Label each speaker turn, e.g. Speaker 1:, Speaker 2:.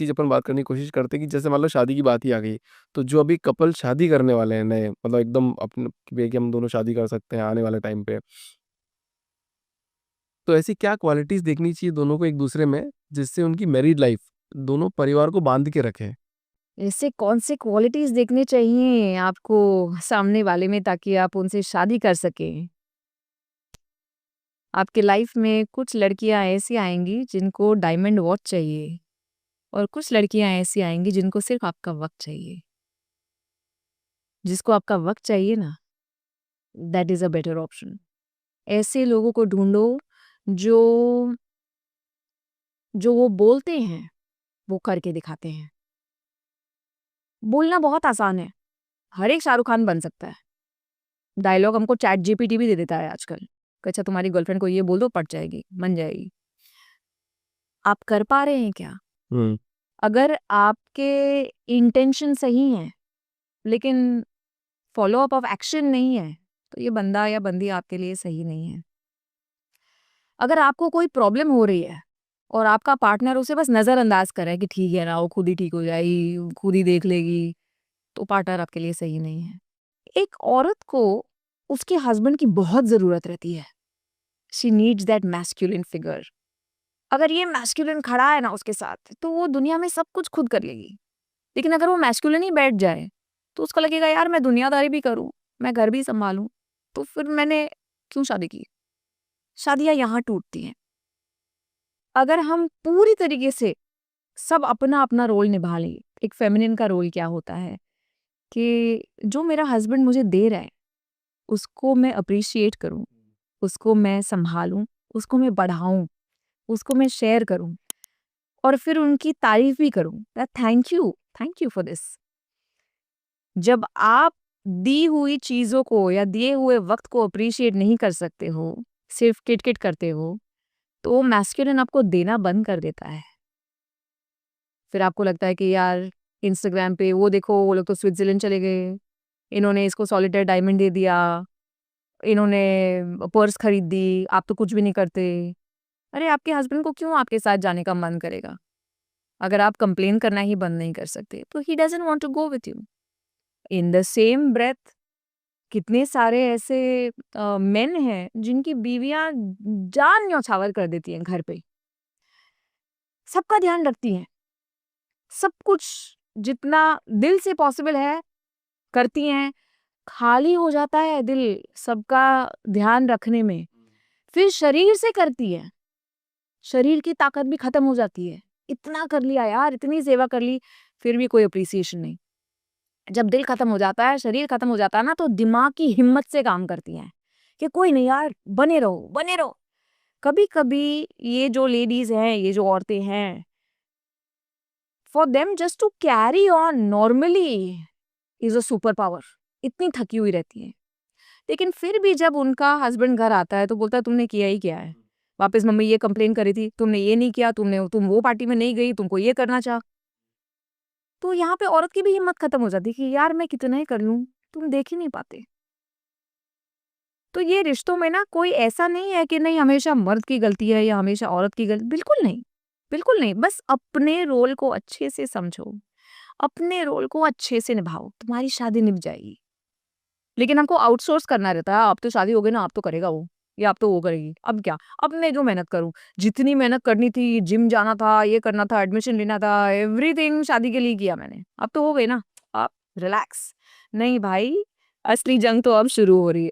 Speaker 1: चीज़ अपन बात करने की कोशिश करते हैं कि जैसे मान लो शादी की बात ही आ गई, तो जो अभी कपल शादी करने वाले हैं नए, मतलब एकदम अपन कि हम दोनों शादी कर सकते हैं आने वाले टाइम पे, तो ऐसी क्या क्वालिटीज़ देखनी चाहिए दोनों को एक-दूसरे में, जिससे उनकी मैरिड लाइफ़ दोनों परिवार को बाँध के रखे?
Speaker 2: ऐसे कौन से क्वालिटीज़ देखने चाहिए आपको सामने वाले में ताकि आप उनसे शादी कर सकें? आपके लाइफ में कुछ लड़कियाँ ऐसी आएँगी जिनको डायमंड वॉच चाहिए और कुछ लड़कियाँ ऐसी आएँगी जिनको सिर्फ़ आपका वक़्त चाहिए। जिसको आपका वक़्त चाहिए ना, that is a better option. ऐसे लोगों को ढूँढो जो जो वो बोलते हैं, वो करके दिखाते हैं। बोलना बहुत आसान है, हर एक शाहरुख खान बन सकता है। डायलॉग हमको चैट जीपीटी भी दे देता है आजकल कि अच्छा तुम्हारी गर्लफ्रेंड को ये बोल दो पट जाएगी, मन जाएगी। आप कर पा रहे हैं क्या?
Speaker 1: हुँ।
Speaker 2: अगर आपके इंटेंशन सही हैं, लेकिन फ़ॉलो अप ऑफ एक्शन नहीं है, तो ये बंदा या बंदी आपके लिए सही नहीं है। अगर आपको कोई प्रॉब्लम हो रही है और आपका पार्टनर उसे बस नज़रअंदाज कर रहा है कि ठीक है ना, वो खुद ही ठीक हो जाएगी, खुद ही देख लेगी, तो पार्टनर आपके लिए सही नहीं है। एक औरत को उसके हस्बैंड की बहुत ज़रूरत रहती है। She needs that masculine figure. अगर ये मैस्कुलिन खड़ा है ना उसके साथ, तो वो दुनिया में सब कुछ खुद कर लेगी। लेकिन अगर वो मैस्कुलिन ही बैठ जाए, तो उसको लगेगा यार मैं दुनियादारी भी करूँ, मैं घर भी सँभालूँ, तो फिर मैंने क्यों शादी की? शादियाँ यहाँ टूटती हैं। अगर हम पूरी तरीके से सब अपना-अपना रोल निभा लें, एक फेमिनिन का रोल क्या होता है कि जो मेरा हस्बैंड मुझे दे रहा है, उसको मैं एप्रिशिएट करूँ, उसको मैं सँभालूँ, उसको मैं बढ़ाऊँ, उसको मैं शेयर करूँ और फिर उनकी तारीफ़ भी करूँ that thank you for this. जब आप दी हुई चीज़ों को या दिए हुए वक़्त को एप्रिशिएट नहीं कर सकते हो, सिर्फ़ किट-किट करते हो, तो मैस्कुलिन आपको देना बंद कर देता है। फिर आपको लगता है कि यार इंस्टाग्राम पे वो देखो वो लोग तो स्विट्ज़रलैंड चले गए, इन्होंने इसको सॉलिटेयर डायमंड दे दिया, इन्होंने पर्स खरीद दी, आप तो कुछ भी नहीं करते। अरे आपके हस्बैंड को क्यों आपके साथ जाने का मन करेगा? अगर आप कंप्लेन करना ही बंद नहीं कर सकते, तो he doesn't want to go with you. In the same breath कितने सारे ऐसे मेन हैं जिनकी बीवियाँ जान न्यौछावर कर देती हैं घर पे। सबका ध्यान रखती हैं, सब कुछ जितना दिल से पॉसिबल है करती हैं, खाली हो जाता है दिल सबका ध्यान रखने में, फिर शरीर से करती हैं, शरीर की ताकत भी खत्म हो जाती है। इतना कर लिया यार, इतनी सेवा कर ली, फिर भी कोई एप्रिसिएशन नहीं। जब दिल खत्म हो जाता है, शरीर खत्म हो जाता है ना, तो दिमाग की हिम्मत से काम करती हैं कि कोई नहीं यार, बने रहो, बने रहो। कभी-कभी ये जो लेडीज़ हैं, ये जो औरतें हैं, for them just to carry on normally is a super power. इतनी थकी हुई रहती हैं। लेकिन फिर भी जब उनका हस्बैंड घर आता है, तो बोलता है तुमने किया ही क्या है? वापस मम्मी ये कंप्लेन करी थी, तुमने ये नहीं किया, तुम वो पार्टी में नहीं गई, तुमको ये करना था। तो यहाँ पे औरत की भी हिम्मत खत्म हो जाती है कि यार मैं कितना ही कर लूँ, तुम देख ही नहीं पाते। तो ये रिश्तों में ना कोई ऐसा नहीं है कि नहीं हमेशा मर्द की गलती है या हमेशा औरत की गलती, बिल्कुल नहीं, बिल्कुल नहीं। बस अपने रोल को अच्छे से समझो, अपने रोल को अच्छे से निभाओ, तुम्हारी शादी निभ जाएगी। लेकिन हमको आउटसोर्स करना रहता है, अब तो शादी हो गई ना, अब तो करेगा वो या अब तो वो करेगी, अब क्या? अब मैं जो मेहनत करूँ, जितनी मेहनत करनी थी, जिम जाना था, ये करना था, एडमिशन लेना था, एवरीथिंग शादी के लिए किया मैंने, अब तो हो गई ना, अब रिलैक्स। नहीं भाई, असली जंग तो अब शुरू हो रही है।